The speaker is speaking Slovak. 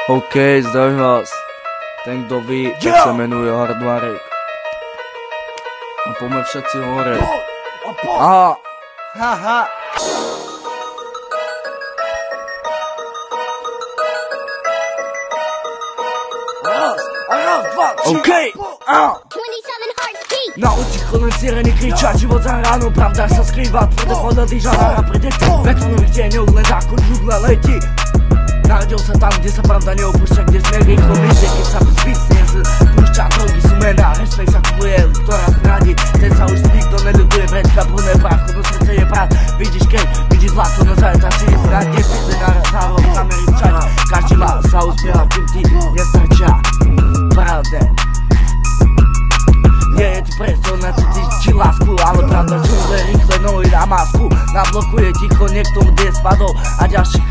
OK, zdravím vás. Ten, kto ví, tak sa menuje Hardmarek. A poďme všetci hore. Aha. Haha. Raz, dva, tři. OK. Na ucichu len sireny kričať, život za ránu, pravda sa skrýva, tvrdo hodnoty žalára pri deti. Vetrových tieňov len ako žugle letí. Narodil sa tam, kde sa pravda neopúšťa, kde sme rýchlo myslie, keď sa zvysne z púšťa, drogy sú mená, rešpekt sa kupuje, ktorá zradí, ten sa už nikto nedoduje, brečka brúne práchu, do srdce je prát, vidíš keď, vidíš zlato, no zajca si je zrad, nepíze na závod, kamery včať, každý má sa uspieva, kým ti nestačia, pravde. Nie je tu priestor na cítiť lásku, ale pravda žúle rýchle nohy na masku. Nablokuje ticho niekto, kde spadol a ďalší